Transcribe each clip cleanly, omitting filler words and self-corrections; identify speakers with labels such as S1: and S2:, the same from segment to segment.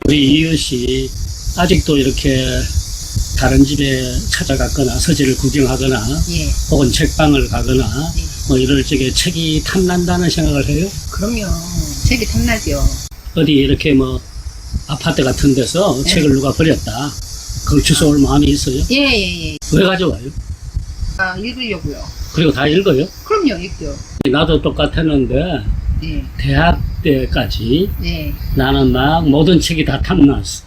S1: 우리 이웃이 아직도 이렇게 다른 집에 찾아갔거나 서재를 구경하거나
S2: 예.
S1: 혹은 책방을 가거나
S2: 예.
S1: 뭐 이럴 적에 책이 탐난다는 생각을 해요?
S2: 그럼요. 책이 탐나죠.
S1: 어디 이렇게 뭐 아파트 같은 데서
S2: 네.
S1: 책을 누가 버렸다. 그걸 주워올 마음이 있어요?
S2: 예.
S1: 왜 가져와요?
S2: 아, 읽으려고요.
S1: 그리고 다 읽어요?
S2: 그럼요, 읽죠.
S1: 나도 똑같았는데
S2: 예.
S1: 대학 때까지
S2: 예.
S1: 나는 막 모든 책이 다 탐났어.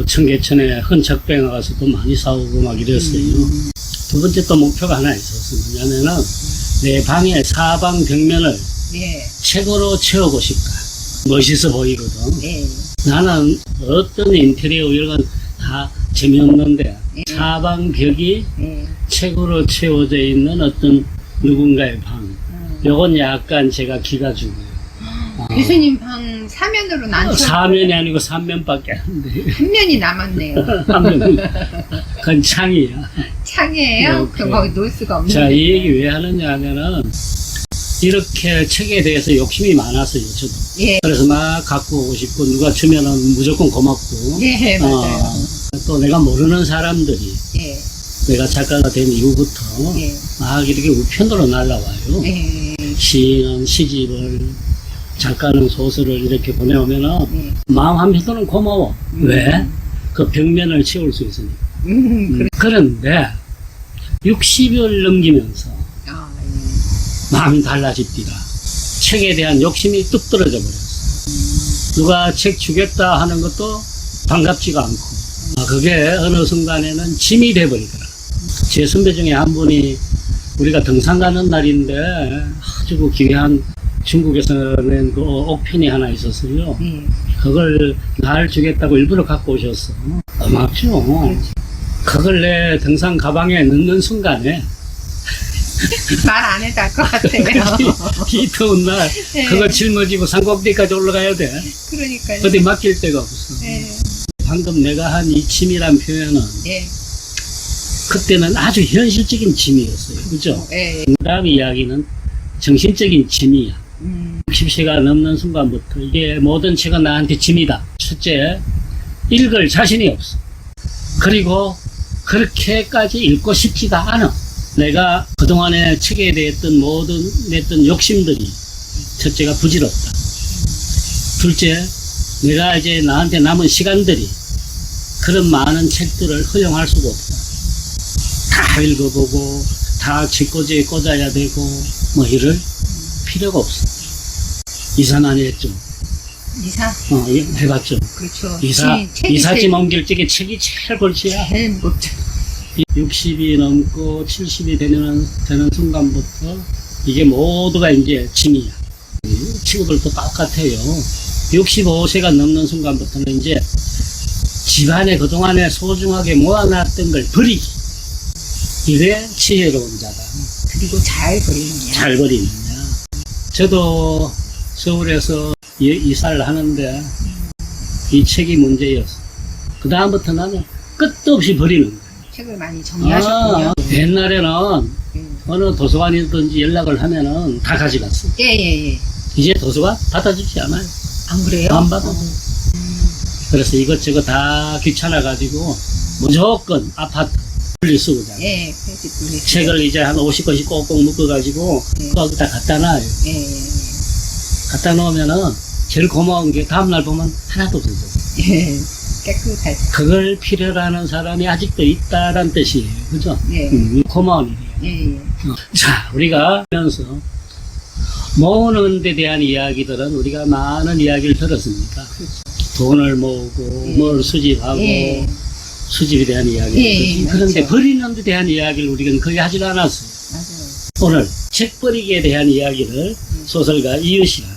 S1: 청계천에 헌책병 가서도 많이 사오고 막 이랬어요. 두 번째 또 목표가 하나 있었어요. 뭐냐면은 내 방의 사방 벽면을
S2: 예.
S1: 책으로 채우고 싶다. 멋있어 보이거든.
S2: 예.
S1: 나는 어떤 인테리어 이런 건 다 재미없는데
S2: 예.
S1: 사방 벽이
S2: 예.
S1: 책으로 채워져 있는 어떤 누군가의 방. 요건 약간 제가 기가 죽어요.
S2: 교수님 방 사면으로는 안 채워.
S1: 사면이 아니고 삼면밖에 안 돼.
S2: 한 면이 남았네요.
S1: 삼면. 그건 창이야.
S2: 창이에요? 그럼 거기 놓을 수가 없는데.
S1: 자, 이 얘기 왜 하느냐 하면은 이렇게 책에 대해서 욕심이 많았어요, 저도.
S2: 예.
S1: 그래서 막 갖고 오고 싶고 누가 주면은 무조건 고맙고.
S2: 예, 맞아요.
S1: 또 내가 모르는 사람들이
S2: 예.
S1: 내가 작가가 된 이후부터
S2: 예.
S1: 막 이렇게 우편으로 날라와요.
S2: 예.
S1: 시인은 시집을, 작가는 소설을 이렇게 보내오면은
S2: 예.
S1: 마음 한편으로는 고마워. 왜? 그 벽면을 채울 수 있으니까.
S2: 그래.
S1: 그런데 60을 넘기면서
S2: 아,
S1: 마음이 달라집니다. 책에 대한 욕심이 뚝 떨어져 버렸어. 누가 책 주겠다 하는 것도 반갑지가 않고, 그게 어느 순간에는 짐이 돼버리더라. 제 선배 중에 한 분이 우리가 등산 가는 날인데 아주 귀한 중국에서 낸 그 옥편이 하나 있었어요.
S2: 예.
S1: 그걸 날 주겠다고 일부러 갖고 오셨어. 고맙죠. 그걸 내 등산 가방에 넣는 순간에
S2: 말 안 해도 알 것 같아요.
S1: 비 더운 날
S2: 네.
S1: 그걸 짊어지고 산꼭대기까지 올라가야 돼.
S2: 그러니까요.
S1: 어디 맡길 데가 없어.
S2: 예.
S1: 방금 내가 한 이 짐이란 표현은
S2: 예.
S1: 그때는 아주 현실적인 짐이었어요. 그죠?
S2: 예.
S1: 그 다음 이야기는 정신적인 짐이야. 60세가 넘는 순간부터 이게 모든 책은 나한테 짐이다. 첫째, 읽을 자신이 없어. 그리고 그렇게까지 읽고 싶지가 않아. 내가 그동안에 책에 대했던 모든 냈던 욕심들이 첫째가 부질없다. 둘째, 내가 이제 나한테 남은 시간들이 그런 많은 책들을 허용할 수가 없다. 다 읽어보고 다 책꽂이에 꽂아야 되고 뭐 이럴 필요가 없어. 이사 많이 했죠.
S2: 이사?
S1: 해봤죠.
S2: 그렇죠.
S1: 이사짐 옮길 적에 책이 제일 골치야.
S2: 제일 무겁죠.
S1: 60이 넘고 70이 되는 순간부터 이게 모두가 이제 짐이야. 친구들도 똑같아요. 65세가 넘는 순간부터는 이제 집안에 그동안에 소중하게 모아놨던 걸 버리기. 이래 지혜로운 자다.
S2: 그리고 잘 버리느냐.
S1: 잘 버리느냐. 저도 서울에서 이사를 하는데 이 책이 문제였어. 그 다음부터 나는 끝도 없이 버리는 거야.
S2: 책을 많이 정리하셨군요.
S1: 옛날에는 어느 도서관이든지 연락을 하면은 다 가져갔어.
S2: 예.
S1: 이제 도서관 받아주지 않아요.
S2: 안 그래요?
S1: 안 받아. 그래서 이것저것 다 귀찮아가지고 무조건 아파트 분리 쓰고 자.
S2: 예, 편집 분리.
S1: 책을 이제 한 50권씩 꼭꼭 묶어가지고 거기다 갖다 놔요.
S2: 예.
S1: 갖다 놓으면은 제일 고마운 게 다음날 보면 하나도 없어져.
S2: 예. 깨끗하죠.
S1: 그걸 필요로 하는 사람이 아직도 있다란 뜻이에요. 그죠?
S2: 예.
S1: 고마운 일이에요.
S2: 예.
S1: 자, 우리가 하면서 모으는 데 대한 이야기들은 우리가 많은 이야기를 들었습니다.
S2: 그렇죠.
S1: 돈을 모으고
S2: 예.
S1: 뭘 수집하고
S2: 예.
S1: 수집에 대한 이야기.
S2: 예,
S1: 그런데
S2: 맞죠.
S1: 버리는 데 대한 이야기를 우리는 거의 하질 않았어요.
S2: 맞아요.
S1: 오늘 책 버리기에 대한 이야기를 소설가 이웃이랑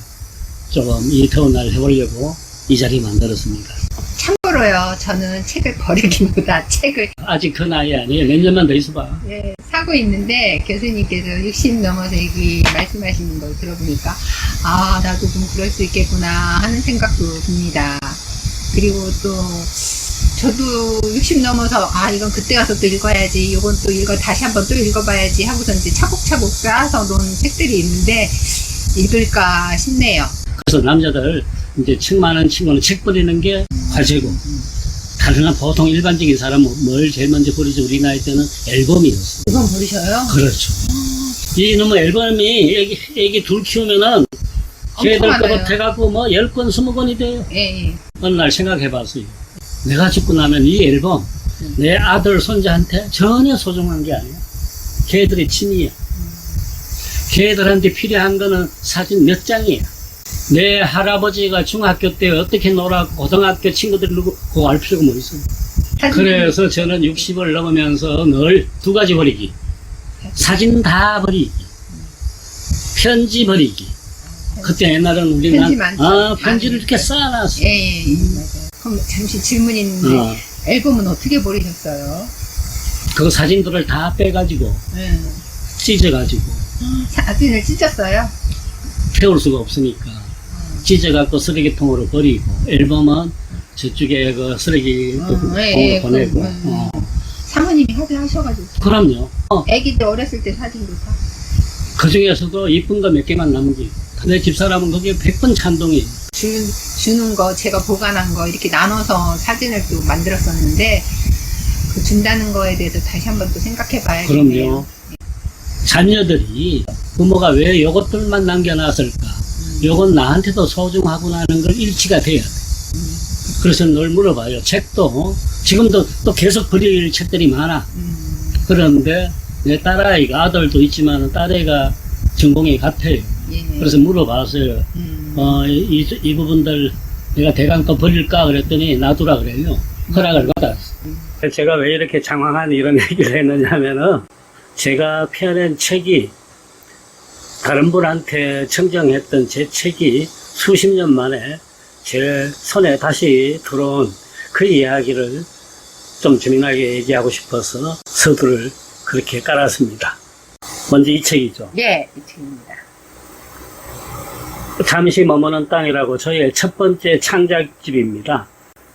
S1: 조금 이 더운 날 해보려고 이 자리 만들었습니다.
S2: 참고로요, 저는 책을 버리기보다 책을
S1: 아직 그 나이 아니에요. 몇 년만 더 있어봐.
S2: 예, 사고 있는데 교수님께서 60 넘어서 얘기 말씀하시는 걸 들어보니까 아, 나도 좀 그럴 수 있겠구나 하는 생각도 듭니다. 그리고 또 저도 60 넘어서 이건 그때 가서 또 읽어야지, 이건 또 다시 한번 또 읽어봐야지 하고서 이제 차곡차곡 쌓아서 놓은 책들이 있는데 읽을까 싶네요.
S1: 그래서 남자들 이제 책 많은 친구는 책 버리는 게 화제고, 다른 보통 일반적인 사람은 뭘 제일 먼저 버리죠. 우리 나이 때는 앨범이었어.
S2: 이건 버리셔요?
S1: 그렇죠. 이놈의 앨범이 애기 둘 키우면은 걔들
S2: 많아요.
S1: 거부터 해갖고 뭐 10권, 20권이 돼요.
S2: 예.
S1: 어느 날 생각해봤어요. 내가 죽고 나면 이 앨범 내 아들, 손자한테 전혀 소중한 게 아니야. 걔들의 취미야. 걔들한테 필요한 거는 사진 몇 장이야. 내 할아버지가 중학교 때 어떻게 놀았고 고등학교 친구들 누구 그거 알 필요가 뭐 있어. 그래서 저는 60을 넘으면서 늘 두 가지 버리기. 사진 다 버리기. 편지 버리기. 그때 옛날에는 우리는
S2: 편지 많죠.
S1: 편지를 이렇게 쌓아놨어.
S2: 예. 맞아요. 그럼 잠시 질문이 있는데 앨범은 어떻게 버리셨어요?
S1: 그 사진들을 다 빼가지고 찢어가지고
S2: 사진을 찢었어요?
S1: 태울 수가 없으니까 찢어갖고 쓰레기통으로 버리고, 앨범은 저쪽에 그 쓰레기 통으로 보내고.
S2: 사모님이 합의하셔가지고.
S1: 그럼요.
S2: 애기들 어렸을 때 사진도 다.
S1: 그 중에서도 이쁜 거 몇 개만 남기. 내 집사람은 그게 100번 찬동이에요.
S2: 주는 거, 제가 보관한 거 이렇게 나눠서 사진을 또 만들었었는데, 그 준다는 거에 대해서 다시 한번 또 생각해 봐야겠네요.
S1: 그럼요. 자녀들이 부모가 왜 이것들만 남겨놨을까? 요건 나한테도 소중하구나 하는 걸 일치가 돼야 돼. 그래서 늘 물어봐요. 책도 지금도 또 계속 버릴 책들이 많아. 그런데 내 딸아이가, 아들도 있지만 딸애가 전공이 같아요.
S2: 예.
S1: 그래서 물어봤어요. 이 부분들 내가 대강 또 버릴까 그랬더니 놔두라 그래요. 허락을 받았어. 제가 왜 이렇게 장황한 이런 얘기를 했느냐면은, 제가 펴낸 책이 다른 분한테 청정했던 제 책이 수십 년 만에 제 손에 다시 들어온 그 이야기를 좀 재미나게 얘기하고 싶어서 서두를 그렇게 깔았습니다. 먼저 이 책이죠.
S2: 예, 이 책입니다.
S1: 잠시 머무는 땅이라고 저의 첫 번째 창작집입니다.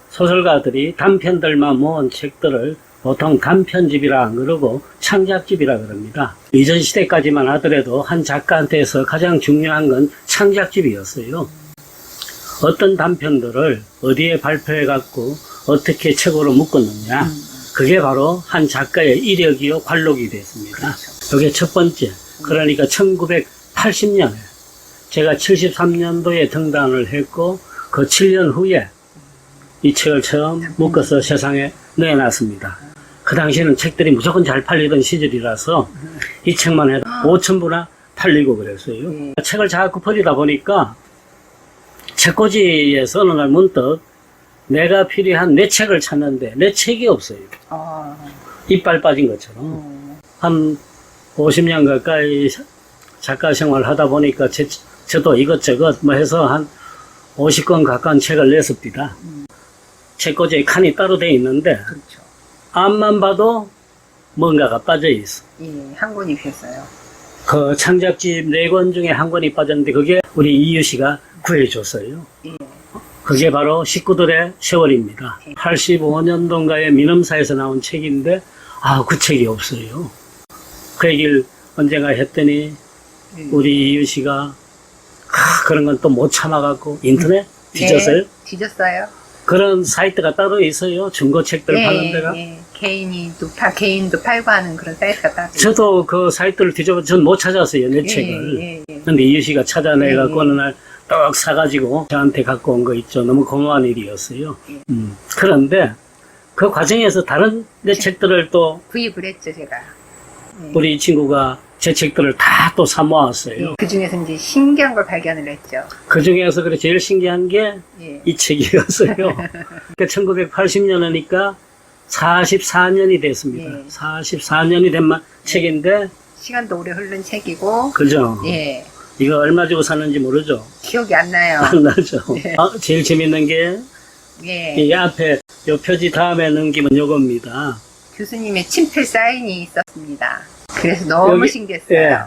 S1: 소설가들이 단편들만 모은 책들을 보통 단편집이라 안 그러고 창작집이라 그럽니다. 이전 시대까지만 하더라도 한 작가한테서 가장 중요한 건 창작집이었어요. 어떤 단편들을 어디에 발표해갖고 어떻게 책으로 묶었느냐, 그게 바로 한 작가의 이력이요 관록이 됐습니다. 그게 첫 번째. 그러니까 1980년에 제가 73년도에 등단을 했고, 그 7년 후에 이 책을 처음 묶어서 세상에 내놨습니다. 그 당시에는 책들이 무조건 잘 팔리던 시절이라서 이 책만 해도 5,000부나 팔리고 그랬어요. 책을 자꾸 버리다 보니까 책꽂이에서 어느 날 문득 내가 필요한 내 책을 찾는데 내 책이 없어요. 이빨 빠진 것처럼. 한 50년 가까이 작가 생활 하다 보니까 저도 이것저것 뭐 해서 한 50권 가까운 책을 냈습니다. 책꽂이에 칸이 따로 돼 있는데,
S2: 그렇죠.
S1: 앞만 봐도 뭔가가 빠져 있어.
S2: 예, 한 권이 폈어요.
S1: 그 창작집 4권 중에 한 권이 빠졌는데, 그게 우리 이유 씨가 구해줬어요.
S2: 예.
S1: 그게 바로 식구들의 세월입니다. 85년도인가에 민음사에서 나온 책인데, 그 책이 없어요. 그 얘기를 언젠가 했더니 우리 이유 씨가 그런 건 또 못 참아갖고 인터넷 뒤졌어요.
S2: 네, 뒤졌어요.
S1: 그런 사이트가 따로 있어요. 중고책들 파는 데가.
S2: 개인도 팔고 하는 그런 사이트가 따로 있어요.
S1: 저도 그 사이트를 뒤져봐, 전 못 찾았어요, 내 책을. 근데 이유 씨가 찾아내갖고 어느 날 떡 사가지고 저한테 갖고 온 거 있죠. 너무 고마운 일이었어요. 그런데 그 과정에서 다른 내 책들을 또
S2: 구입을 했죠, 제가.
S1: 우리 이 친구가 제 책들을 다 또 사 모았어요.
S2: 그 중에서 이제 신기한 걸 발견을 했죠.
S1: 그 중에서 그래 제일 신기한 게 이 책이었어요. 1980년이니까 44년이 됐습니다. 44년이 된 책인데,
S2: 시간도 오래 흐른 책이고.
S1: 그죠?
S2: 예.
S1: 이거 얼마 주고 샀는지 모르죠?
S2: 기억이 안 나요.
S1: 안 나죠?
S2: 네.
S1: 제일 재밌는 게, 이 앞에 요 표지 다음에 넘기면 요겁니다.
S2: 교수님의 친필 사인이 있었습니다. 그래서 너무 신기했어요.
S1: 예.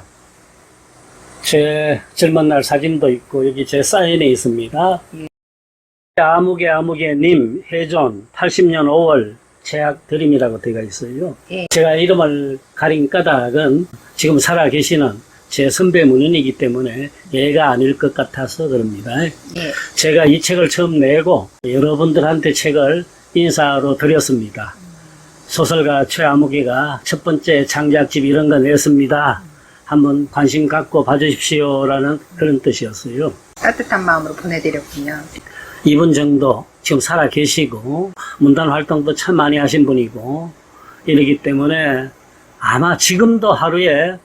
S1: 제 젊은 날 사진도 있고, 여기 제 사인이 있습니다. 아무개님 해존 80년 5월 제약 드림이라고 되어 있어요.
S2: 예.
S1: 제가 이름을 가린 까닭은 지금 살아 계시는 제 선배 문인이기 때문에 얘가 아닐 것 같아서 그럽니다.
S2: 예.
S1: 제가 이 책을 처음 내고 여러분들한테 책을 인사로 드렸습니다. 소설가 최아무개가 첫 번째 창작집 이런 거 냈습니다. 한번 관심 갖고 봐주십시오라는 그런 뜻이었어요.
S2: 따뜻한 마음으로 보내드렸군요.
S1: 이분 정도 지금 살아 계시고 문단 활동도 참 많이 하신 분이고 이러기 때문에 아마 지금도 하루에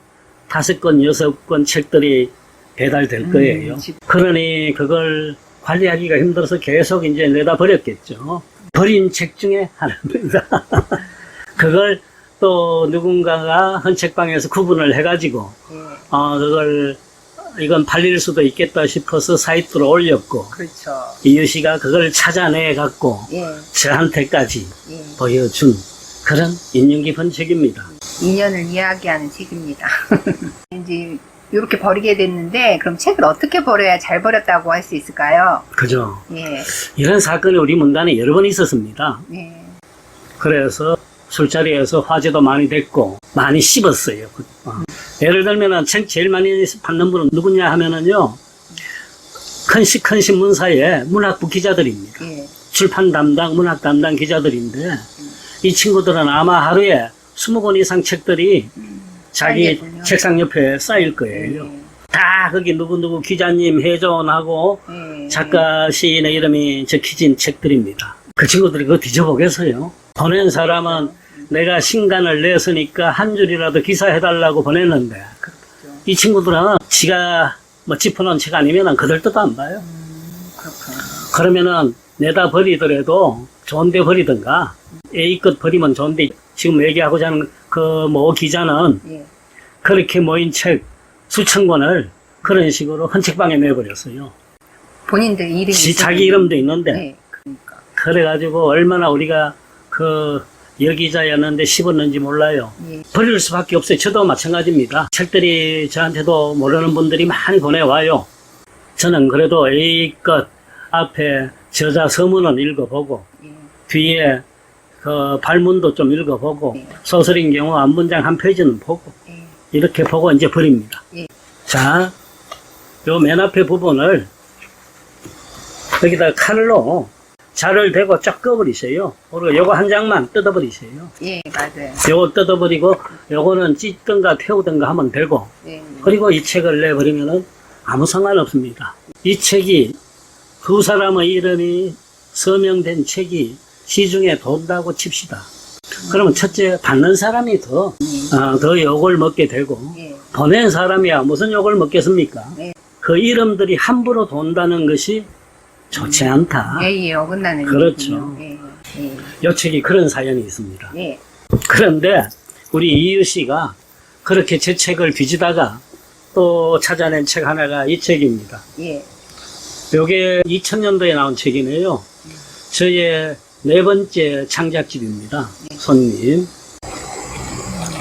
S1: 5권, 6권 책들이 배달될 거예요. 그러니 그걸 관리하기가 힘들어서 계속 이제 내다 버렸겠죠. 버린 책 중에 하나입니다. 그걸 또 누군가가 헌책방에서 구분을 해가지고
S2: 예.
S1: 그걸 이건 팔릴 수도 있겠다 싶어서 사이트로 올렸고
S2: 그렇죠.
S1: 이유씨가 그걸 찾아내 갖고
S2: 예.
S1: 저한테까지
S2: 예.
S1: 보여준 그런 인연 깊은 책입니다.
S2: 인연을 이야기하는 책입니다. 이제 이렇게 버리게 됐는데 그럼 책을 어떻게 버려야 잘 버렸다고 할 수 있을까요?
S1: 그죠?
S2: 예.
S1: 이런 사건이 우리 문단에 여러 번 있었습니다.
S2: 예.
S1: 그래서 술자리에서 화제도 많이 됐고 많이 씹었어요. 예를 들면은 책 제일 많이 받는 분은 누구냐 하면은요, 큰 신문사의 문학부 기자들입니다.
S2: 예.
S1: 출판 담당, 문학 담당 기자들인데 이 친구들은 아마 하루에 20권 이상 책들이 자기
S2: 쌓이겠군요.
S1: 책상 옆에 쌓일 거예요.
S2: 예.
S1: 다 거기 누구누구 기자님 해존하고
S2: 예.
S1: 작가 시인의 이름이 적혀진 책들입니다. 그 친구들이 그거 뒤져보겠어요. 보낸 사람은 내가 신간을 냈으니까 한 줄이라도 기사해달라고 보냈는데
S2: 그렇죠.
S1: 이 친구들은 지가 뭐 짚어놓은 책 아니면 그들 뜻도 안 봐요.
S2: 그렇군요.
S1: 그러면은 내다 버리더라도 좋은데 버리든가 A급 버리면 좋은데 지금 얘기하고자 하는 그 뭐 기자는
S2: 예.
S1: 그렇게 모인 책 수천 권을 그런 식으로 헌책방에 내버렸어요.
S2: 본인들 이름이
S1: 자기 이름도 있는데
S2: 네. 그러니까.
S1: 그래가지고 얼마나 우리가 그 여기자였는데 씹었는지 몰라요.
S2: 예.
S1: 버릴 수밖에 없어요. 저도 마찬가지입니다. 책들이 저한테도 모르는 분들이 많이 보내와요. 저는 그래도 A껏 앞에 저자 서문은 읽어보고
S2: 예.
S1: 뒤에 그 발문도 좀 읽어보고
S2: 예.
S1: 소설인 경우 앞문장 한 페이지는 보고
S2: 예.
S1: 이렇게 보고 이제 버립니다.
S2: 예.
S1: 자, 요 맨 앞에 부분을 여기다 칼로 자를 대고 쫙 꺼버리세요. 그리고 요거 한 장만 뜯어버리세요.
S2: 예, 맞아요.
S1: 요거 뜯어버리고 요거는 찢든가 태우든가 하면 되고
S2: 예.
S1: 그리고 이 책을 내버리면은 아무 상관없습니다. 이 책이 두 사람의 이름이 서명된 책이 시중에 돈다고 칩시다. 그러면 첫째 받는 사람이 더 욕을 먹게 되고
S2: 예.
S1: 보낸 사람이야 무슨 욕을 먹겠습니까?
S2: 예.
S1: 그 이름들이 함부로 돈다는 것이 좋지 않다.
S2: 예, 어긋나는
S1: 그렇죠.
S2: 일이군요. 예. 예.
S1: 요 책이 그런 사연이 있습니다.
S2: 예.
S1: 그런데 우리 이유 씨가 그렇게 제 책을 뒤지다가 또 찾아낸 책 하나가 이 책입니다.
S2: 예.
S1: 요게 2000년도에 나온 책이네요. 저의 4번째 창작집입니다. 손님.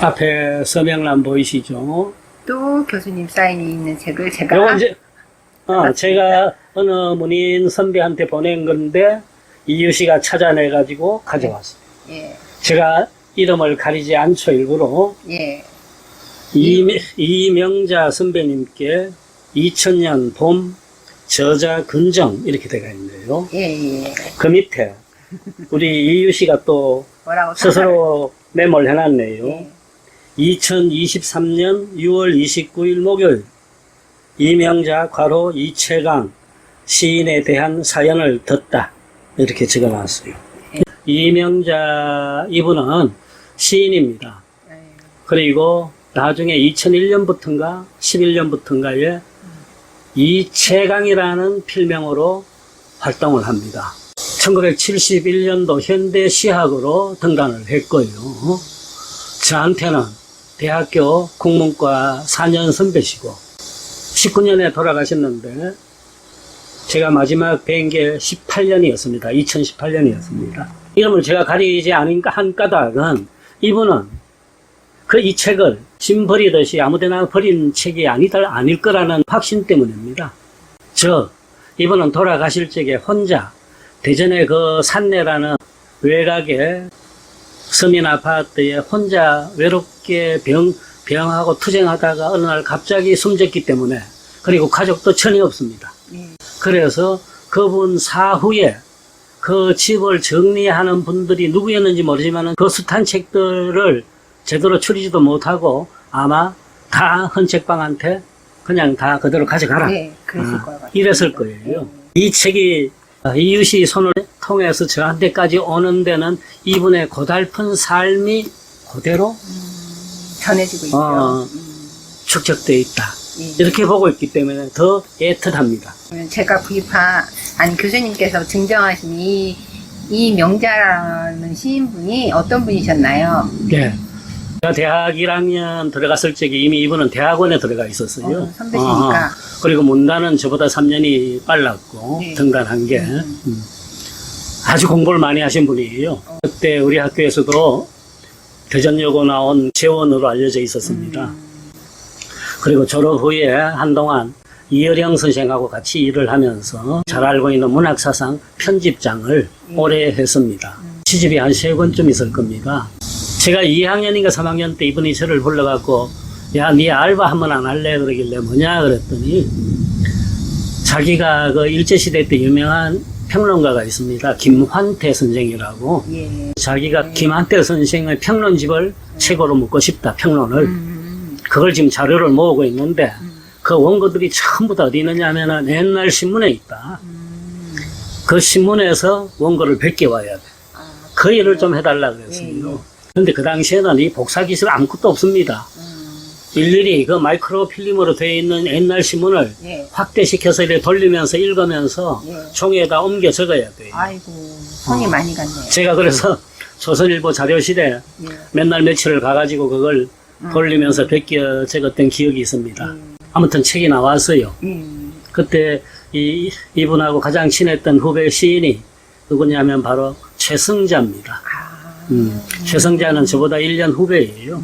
S1: 앞에 서명란 보이시죠?
S2: 또 교수님 사인이 있는 책을 제가
S1: 요거 이제, 제가 어느 문인 선배한테 보낸 건데, 이유 씨가 찾아내가지고 가져왔어요.
S2: 예.
S1: 제가 이름을 가리지 않죠, 일부러.
S2: 예.
S1: 이명자 선배님께 2000년 봄 저자 근정 이렇게 되어 있네요.
S2: 예, 예.
S1: 그 밑에 우리 이유 씨가 또
S2: 뭐라고
S1: 스스로 메모를 해놨네요.
S2: 예.
S1: 2023년 6월 29일 목요일 이명자 괄호 이채강 시인에 대한 사연을 듣다 이렇게 적어놨어요. 이명자 이분은 시인입니다.
S2: 예.
S1: 그리고 나중에 2001년부터인가 11년부터인가에 이채강이라는 필명으로 활동을 합니다. 1971년도 현대시학으로 등단을 했고요. 저한테는 대학교 국문과 4년 선배시고 19년에 돌아가셨는데 제가 마지막 뵌 게 18년이었습니다. 2018년이었습니다. 이름을 제가 가리지 않으니까 한 까닭은 이분은 이 책을 짐 버리듯이 아무데나 버린 책이 아닐 거라는 확신 때문입니다. 이분은 돌아가실 적에 혼자 대전의 그 산내라는 외곽에 서민 아파트에 혼자 외롭게 병하고 투쟁하다가 어느 날 갑자기 숨졌기 때문에, 그리고 가족도 전혀 없습니다. 그래서 그분 사후에 그 집을 정리하는 분들이 누구였는지 모르지만 그 숱한 책들을 제대로 추리지도 못하고 아마 다 헌책방한테 그냥 다 그대로 가져가라.
S2: 그랬을 것 같아요.
S1: 이랬을 거예요. 이 책이 이웃이 손을 통해서 저한테까지 오는 데는 이분의 고달픈 삶이 그대로
S2: 전해지고 있죠.
S1: 축적되어 있다. 이렇게 보고 있기 때문에 더 애틋합니다.
S2: 제가 교수님께서 증정하신 이 명자라는 시인분이 어떤 분이셨나요?
S1: 네. 제가 대학 1학년 들어갔을 적에 이미 이분은 대학원에 들어가 있었어요.
S2: 선배시니까.
S1: 그리고 문단은 저보다 3년이 빨랐고, 등단한 게. 아주 공부를 많이 하신 분이에요. 그때 우리 학교에서도 대전여고 나온 재원으로 알려져 있었습니다. 그리고 졸업 후에 한동안 이어령 선생하고 같이 일을 하면서 잘 알고 있는 문학사상 편집장을 오래 했습니다. 시집이 한 3권쯤 있을 겁니다. 제가 2학년인가 3학년 때 이분이 저를 불러갖고, 야, 네 알바 한번 안 할래? 그러길래 뭐냐? 그랬더니, 자기가 그 일제시대 때 유명한 평론가가 있습니다. 김환태 선생이라고. 자기가 김환태 선생의 평론집을 책으로 묻고 싶다, 평론을. 그걸 지금 자료를 모으고 있는데, 그 원고들이 전부 다 어디 있느냐 하면은 옛날 신문에 있다. 그 신문에서 원고를 100개 와야 돼. 그 일을 좀 해달라 그랬어요. 근데 그 당시에는 이 복사 기술 아무것도 없습니다. 일일이 그 마이크로 필름으로 되어 있는 옛날 신문을 확대시켜서 이렇게 돌리면서 읽으면서 종이에다 옮겨 적어야 돼요.
S2: 아이고, 손이 많이 갔네요.
S1: 제가 그래서 조선일보 자료실에 맨날 며칠을 가가지고 그걸 돌리면서 베껴 적었던 기억이 있습니다. 아무튼 책이 나왔어요. 그때 이분하고 가장 친했던 후배 시인이 누구냐면 바로 최성자입니다. 최성자는 저보다 1년 후배예요.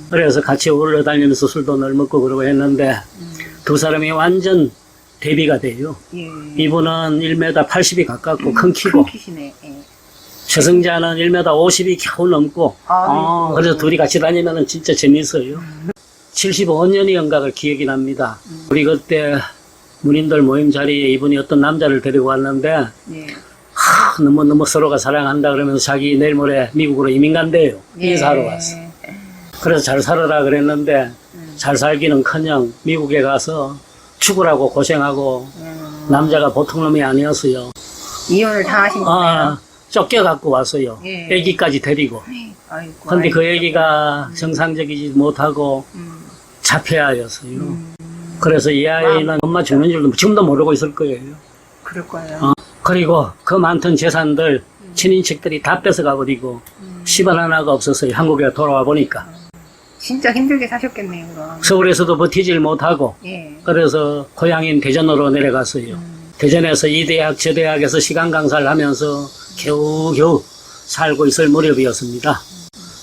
S1: 그래서 같이 오르러 다니면서 술도 늘 먹고 그러고 했는데 두 사람이 완전 대비가 돼요. 이분은 1m 80이 가깝고 큰 키고, 최성자는 1m 50이 겨우 넘고, 그래서 둘이 같이 다니면 진짜 재밌어요. 75년의 영각을 기억이 납니다. 우리 그때 문인들 모임 자리에 이분이 어떤 남자를 데리고 왔는데, 너무 서로가 사랑한다 그러면서 자기 내일 모레 미국으로 이민 간대요. 인사하러 왔어. 그래서 잘 살아라 그랬는데 잘 살기는커녕 미국에 가서 죽으라고 고생하고 남자가 보통 놈이 아니었어요.
S2: 이혼을 당하신 거예요?
S1: 쫓겨갖고 왔어요. 애기까지 데리고. 근데 그 애기가 정상적이지 못하고 자폐아였어요. 그래서 이 아이는 엄마 죽는 줄도 지금도 모르고 있을 거예요.
S2: 그럴 거예요.
S1: 그리고 그 많던 재산들 친인척들이 다 뺏어가버리고 10원 하나가 없었어요. 한국에 돌아와 보니까.
S2: 진짜 힘들게 사셨겠네요, 그럼.
S1: 서울에서도 버티질 못하고 그래서 고향인 대전으로 내려갔어요. 대전에서 이 대학 저 대학에서 시간 강사를 하면서 겨우겨우 살고 있을 무렵이었습니다.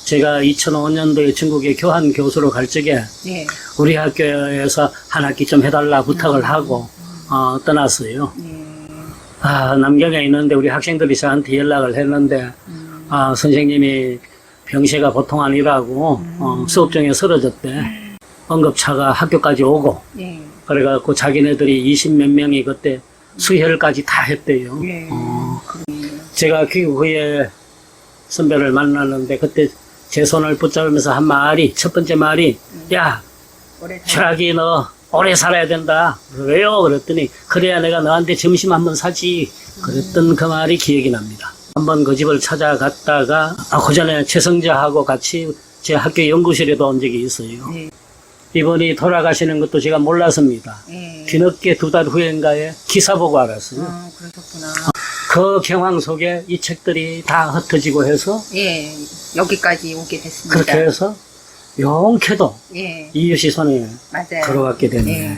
S1: 제가 2005년도에 중국에 교환 교수로 갈 적에 우리 학교에서 한 학기 좀 해달라 부탁을 하고 떠났어요. 남경에 있는데 우리 학생들이 저한테 연락을 했는데 선생님이 병세가 보통 아니라고 수업 중에 쓰러졌대. 응급차가 학교까지 오고 그래갖고 자기네들이 20몇 명이 그때 수혈까지 다 했대요. 제가 귀국 후에 선배를 만났는데 그때 제 손을 붙잡으면서 한 말이, 첫 번째 말이, 야, 최악이 너 오래 살아야 된다. 왜요? 그랬더니 그래야 내가 너한테 점심 한번 사지. 그랬던 그 말이 기억이 납니다. 한번 그 집을 찾아갔다가 그 전에 최성자하고 같이 제 학교 연구실에도 온 적이 있어요. 이분이 돌아가시는 것도 제가 몰랐습니다. 뒤늦게 2달 후인가에 기사 보고 알았어요.
S2: 그러셨구나.
S1: 그 경황 속에 이 책들이 다 흩어지고 해서
S2: 여기까지 오게 됐습니다.
S1: 그렇게 해서 용케도 이웃이 손에
S2: 맞아요.
S1: 들어갔게 되네요.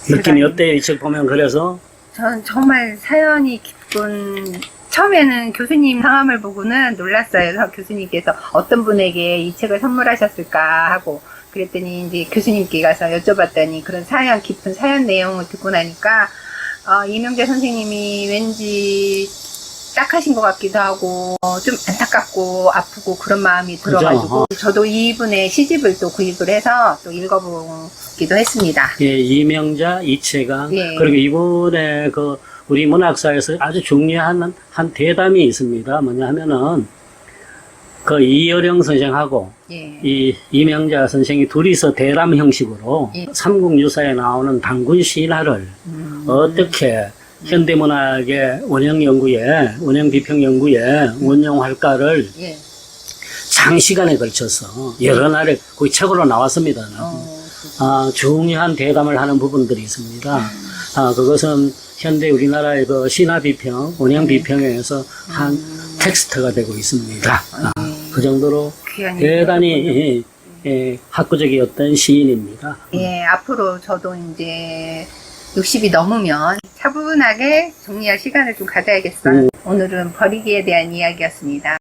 S1: 느낌이 어때요? 이 책 보면. 그래서
S2: 전 정말 사연이 깊은, 처음에는 교수님 상함을 보고는 놀랐어요. 그래서 교수님께서 어떤 분에게 이 책을 선물하셨을까 하고, 그랬더니 이제 교수님께 가서 여쭤봤더니 그런 깊은 사연 내용을 듣고 나니까 이명재 선생님이 왠지 딱하신 것 같기도 하고 좀 안타깝고 아프고 그런 마음이 들어가지고 저도 이분의 시집을 또 구입을 해서 또 읽어보기도 했습니다.
S1: 예, 이명자, 이채강.
S2: 예.
S1: 그리고 이분의 그 우리 문학사에서 아주 중요한 한 대담이 있습니다. 뭐냐 하면은 그 이여령 선생하고
S2: 예.
S1: 이 이명자 선생이 둘이서 대담 형식으로
S2: 예.
S1: 삼국유사에 나오는 단군 신화를 어떻게 현대문학의 원형연구에, 원형비평연구에 운영할까를
S2: 예.
S1: 장시간에 걸쳐서 여러 날에 거의 책으로 나왔습니다. 중요한 대담을 하는 부분들이 있습니다. 그것은 현대 우리나라의 그 신화비평, 원형비평에서 한 텍스트가 되고 있습니다. 그 정도로 대단히 학구적이었던 시인입니다.
S2: 예, 앞으로 저도 이제 60이 넘으면 차분하게 정리할 시간을 좀 가져야겠어요. 오늘은 버리기에 대한 이야기였습니다.